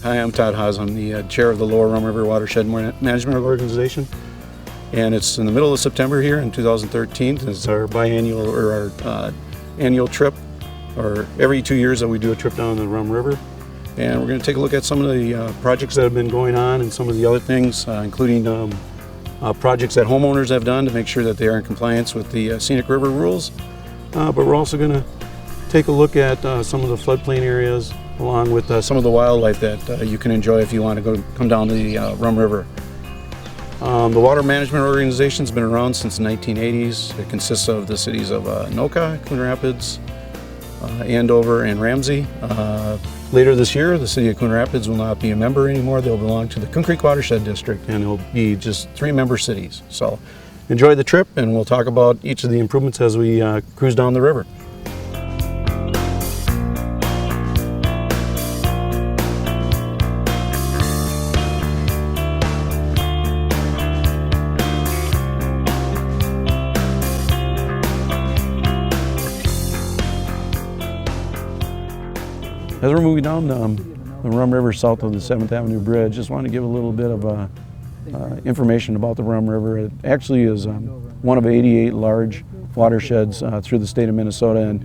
Hi, I'm Todd Haas. I'm the chair of the Lower Rum River Watershed Management Organization. And it's in the middle of September here in 2013. It's our biannual or our annual trip, or every 2 years that we do a trip down the Rum River. And we're going to take a look at some of the projects that have been going on and some of the other things, including projects that homeowners have done to make sure that they are in compliance with the scenic river rules. But we're also going to take a look at some of the floodplain areas, along with some of the wildlife that you can enjoy if you want to come down to the Rum River. The Water Management Organization has been around since the 1980s. It consists of the cities of Anoka, Coon Rapids, Andover, and Ramsey. Later this year, the city of Coon Rapids will not be a member anymore. They'll belong to the Coon Creek Watershed District, and it'll be just 3 member cities. So enjoy the trip, and we'll talk about each of the improvements as we cruise down the river. As we're moving down the Rum River south of the 7th Avenue Bridge, just want to give a little bit of information about the Rum River. It actually is one of 88 large watersheds through the state of Minnesota, and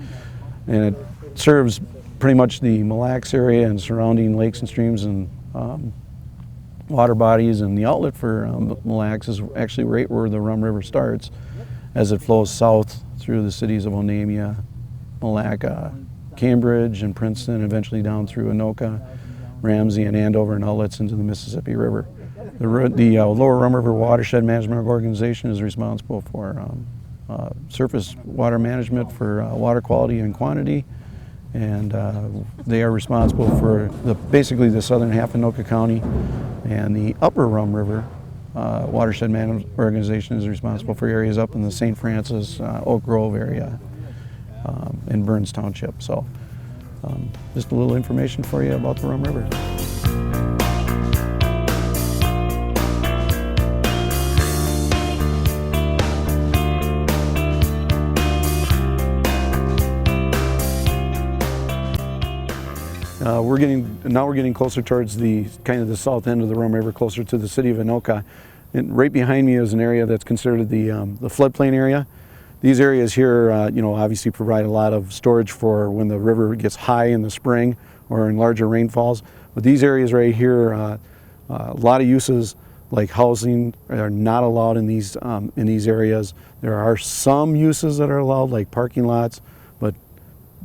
it serves pretty much the Mille Lacs area and surrounding lakes and streams and water bodies. And the outlet for Mille Lacs is actually right where the Rum River starts, as it flows south through the cities of Onamia, Mille Lacs, Cambridge and Princeton, and eventually down through Anoka, Ramsey, and Andover, and outlets into the Mississippi River. The Lower Rum River Watershed Management Organization is responsible for surface water management for water quality and quantity, and they are responsible for basically the southern half of Anoka County, and the Upper Rum River Watershed Management Organization is responsible for areas up in the St. Francis, Oak Grove area, in Burns Township. So just a little information for you about the Rum River. We're getting closer towards the kind of the south end of the Rum River, closer to the city of Anoka. And right behind me is an area that's considered the floodplain area. These areas here, obviously provide a lot of storage for when the river gets high in the spring or in larger rainfalls. But these areas right here, a lot of uses like housing are not allowed in these areas. There are some uses that are allowed, like parking lots, but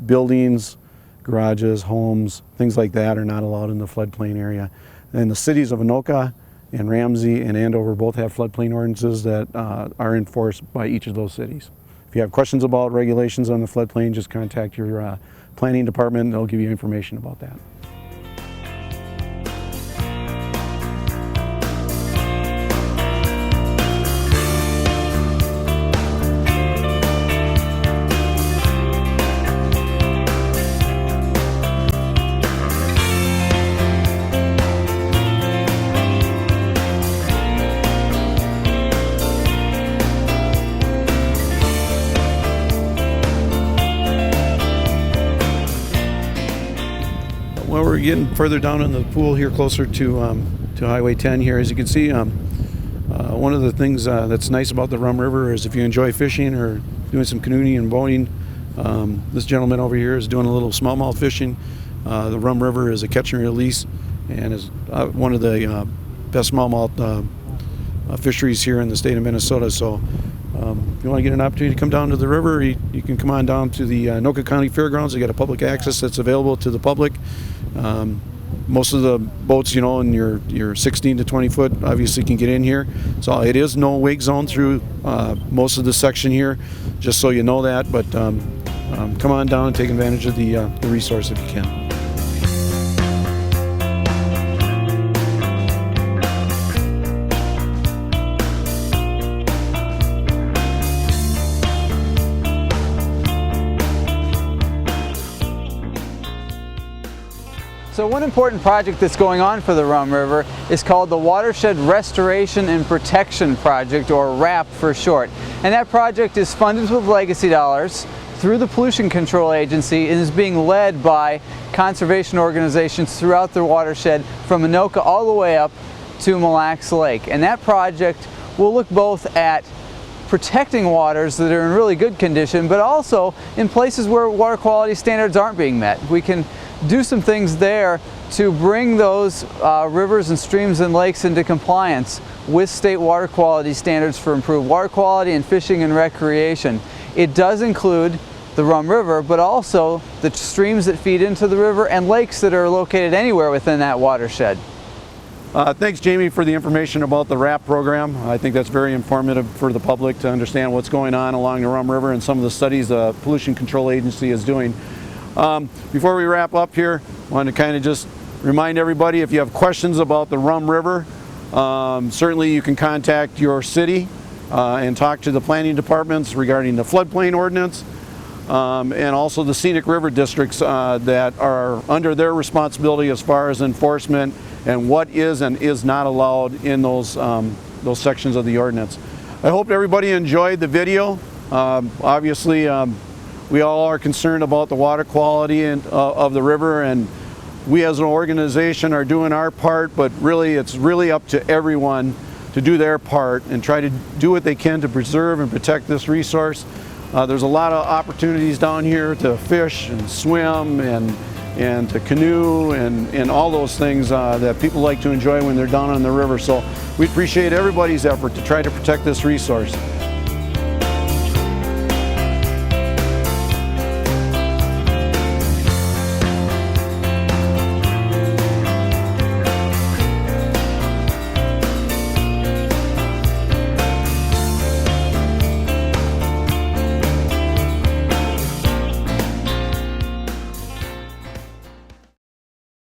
buildings, garages, homes, things like that are not allowed in the floodplain area. And the cities of Anoka and Ramsey and Andover both have floodplain ordinances that are enforced by each of those cities. If you have questions about regulations on the floodplain, just contact your planning department and they'll give you information about that. Well, we're getting further down in the pool here, closer to Highway 10 here. As you can see, one of the things that's nice about the Rum River is if you enjoy fishing or doing some canoeing and boating, this gentleman over here is doing a little smallmouth fishing. The Rum River is a catch and release and is one of the best smallmouth fisheries here in the state of Minnesota. So if you want to get an opportunity to come down to the river, you can come on down to the Anoka County Fairgrounds. They got a public access that's available to the public. Most of the boats, in your 16 to 20 foot, obviously can get in here. So it is no wake zone through most of the section here, just so you know that. But come on down and take advantage of the resource if you can. So one important project that's going on for the Rum River is called the Watershed Restoration and Protection Project, or WRAP for short. And that project is funded with legacy dollars through the Pollution Control Agency and is being led by conservation organizations throughout the watershed from Anoka all the way up to Mille Lacs Lake. And that project will look both at protecting waters that are in really good condition, but also in places where water quality standards aren't being met. We can do some things there to bring those rivers and streams and lakes into compliance with state water quality standards for improved water quality and fishing and recreation. It does include the Rum River, but also the streams that feed into the river and lakes that are located anywhere within that watershed. Thanks, Jamie, for the information about the RAP program. I think that's very informative for the public to understand what's going on along the Rum River and some of the studies the Pollution Control Agency is doing. Before we wrap up here, I want to kind of just remind everybody, if you have questions about the Rum River, certainly you can contact your city and talk to the planning departments regarding the floodplain ordinance, and also the scenic river districts that are under their responsibility as far as enforcement and what is and is not allowed in those sections of the ordinance. I hope everybody enjoyed the video. Obviously, we all are concerned about the water quality of the river, and we as an organization are doing our part, but really it's really up to everyone to do their part and try to do what they can to preserve and protect this resource. There's a lot of opportunities down here to fish and swim and to canoe and all those things that people like to enjoy when they're down on the river. So we appreciate everybody's effort to try to protect this resource.